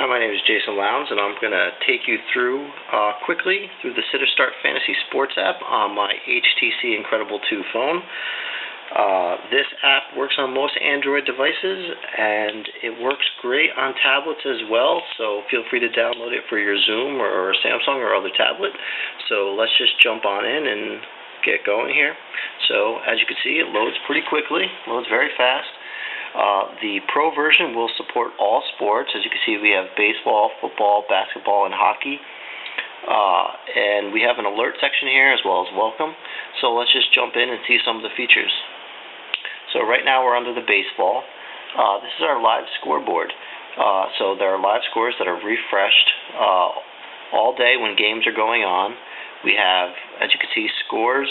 Hi, my name is Jason Lowndes, and I'm going to take you through quickly through the Sitter Start Fantasy Sports app on my HTC Incredible 2 phone. This app works on most Android devices, and it works great on tablets as well, so feel free to download it for your Zoom or Samsung or other tablet. So let's just jump on in and get going here. So as you can see, it loads pretty quickly, loads very fast. The Pro version will support all sports. As you can see, we have baseball, football, basketball, and hockey. And we have an alert section here as well as welcome. So let's just jump in and see some of the features. So right now we're under the baseball. This is our live scoreboard. So there are live scores that are refreshed all day when games are going on. We have, as you can see, scores.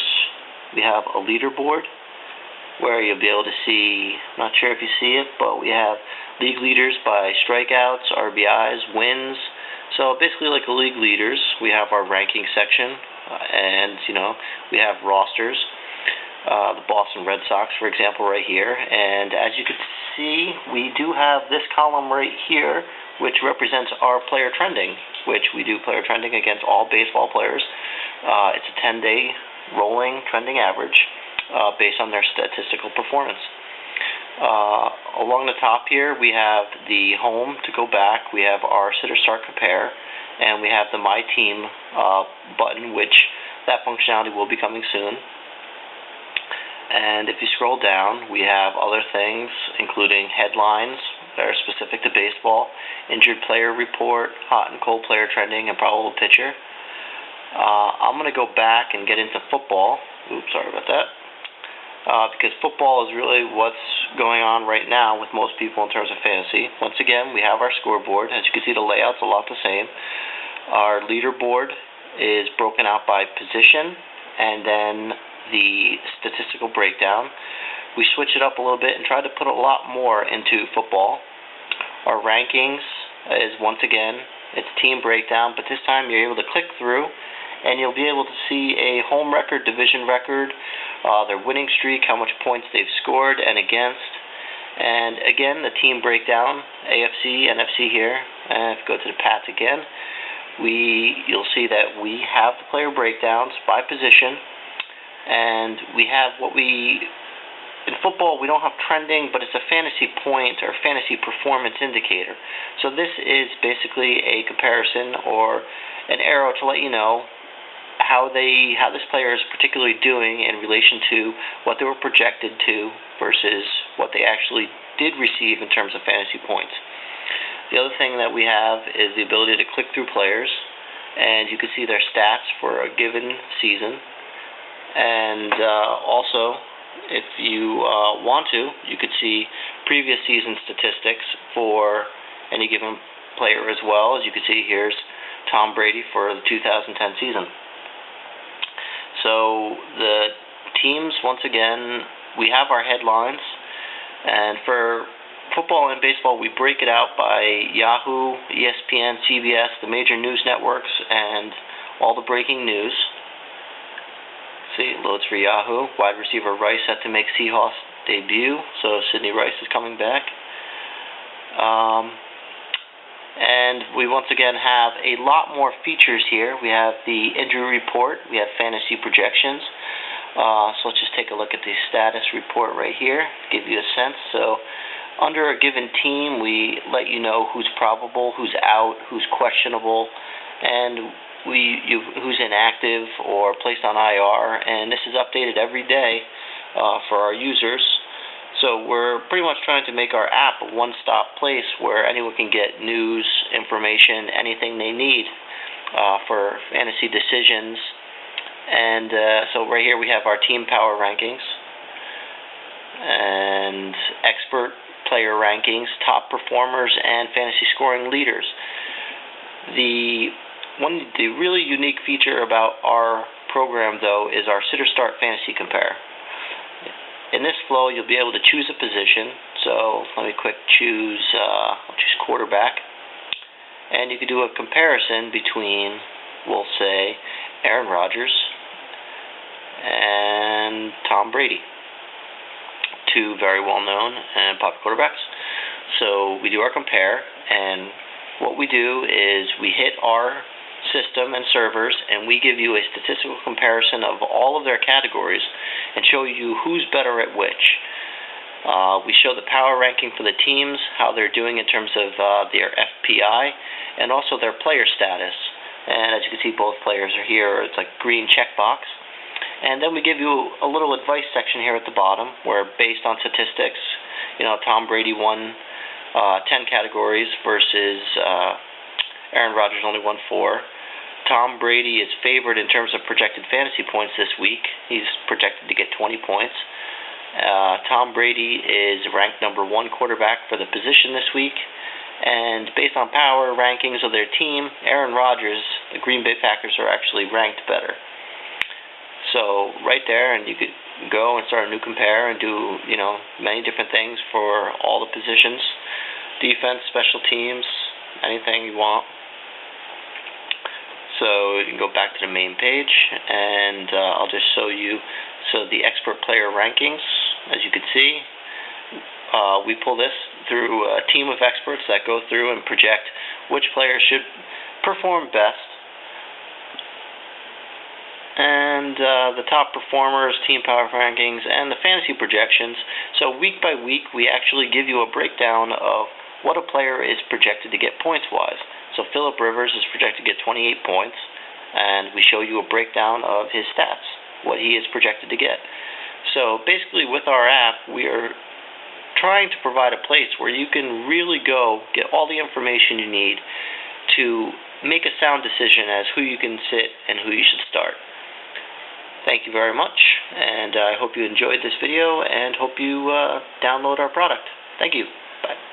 We have a leaderboard where you'll be able to see, not sure if you see it, but we have league leaders by strikeouts, RBIs, wins. So basically like the league leaders, we have our ranking section, and we have rosters. The Boston Red Sox, for example, right here. And as you can see, we do have this column right here, which represents our player trending, which we do player trending against all baseball players. It's a 10-day rolling trending average. Based on their statistical performance. Along the top here, we have the home to go back. We have our Sitter Start Compare, and we have the My Team button, which that functionality will be coming soon. And if you scroll down, we have other things, including headlines that are specific to baseball, injured player report, hot and cold player trending, and probable pitcher. I'm going to go back and get into football. Oops, sorry about that. Because football is really what's going on right now with most people in terms of fantasy. Once again, we have our scoreboard. As you can see, the layout's a lot the same. Our leaderboard is broken out by position, and then the statistical breakdown. We switch it up a little bit and try to put a lot more into football. Our rankings is, once again, it's team breakdown, but this time you're able to click through, and you'll be able to see a home record, division record, their winning streak, how much points they've scored and against. And again, the team breakdown, AFC, NFC here. And if you go to the Pats again, you'll see that we have the player breakdowns by position. And we have in football, we don't have trending, but it's a fantasy point or fantasy performance indicator. So this is basically a comparison or an arrow to let you know how this player is particularly doing in relation to what they were projected to versus what they actually did receive in terms of fantasy points. The other thing that we have is the ability to click through players, and you can see their stats for a given season. And also, if you want to, you could see previous season statistics for any given player as well. As you can see, here's Tom Brady for the 2010 season. So the teams, once again, we have our headlines, and for football and baseball, we break it out by Yahoo, ESPN, CBS, the major news networks, and all the breaking news. See, it loads for Yahoo. Wide receiver Rice set to make Seahawks debut, so Sidney Rice is coming back. And we once again have a lot more features here. We have the injury report. We have fantasy projections. So let's just take a look at the status report right here, give you a sense. So under a given team, we let you know who's probable, who's out, who's questionable, and who's inactive or placed on IR. And this is updated every day for our users. So we're pretty much trying to make our app a one-stop place where anyone can get news, information, anything they need for fantasy decisions. And so right here we have our team power rankings and expert player rankings, top performers, and fantasy scoring leaders. The really unique feature about our program, though, is our Sitter Start Fantasy Compare. In this flow, you'll be able to choose a position. So let me choose quarterback. And you can do a comparison between, we'll say, Aaron Rodgers and Tom Brady. Two very well-known and popular quarterbacks. So we do our compare, and what we do is we hit our system and servers, and we give you a statistical comparison of all of their categories and show you who's better at which. We show the power ranking for the teams, how they're doing in terms of their FPI, and also their player status. And as you can see, both players are here. It's like green checkbox. And then we give you a little advice section here at the bottom, where based on statistics, Tom Brady won 10 categories versus Aaron Rodgers only won 4. Tom Brady is favored in terms of projected fantasy points this week. He's projected to get 20 points. Tom Brady is ranked number 1 quarterback for the position this week. And based on power rankings of their team, Aaron Rodgers, the Green Bay Packers, are actually ranked better. So right there, and you could go and start a new compare and do, many different things for all the positions. Defense, special teams, anything you want. So you can go back to the main page, and I'll just show you. So the expert player rankings, as you can see, we pull this through a team of experts that go through and project which players should perform best. And the top performers, team power rankings, and the fantasy projections. So week by week, we actually give you a breakdown of what a player is projected to get points-wise. So Phillip Rivers is projected to get 28 points, and we show you a breakdown of his stats, what he is projected to get. So basically, with our app, we are trying to provide a place where you can really go get all the information you need to make a sound decision as who you can sit and who you should start. Thank you very much, and I hope you enjoyed this video and hope you download our product. Thank you. Bye.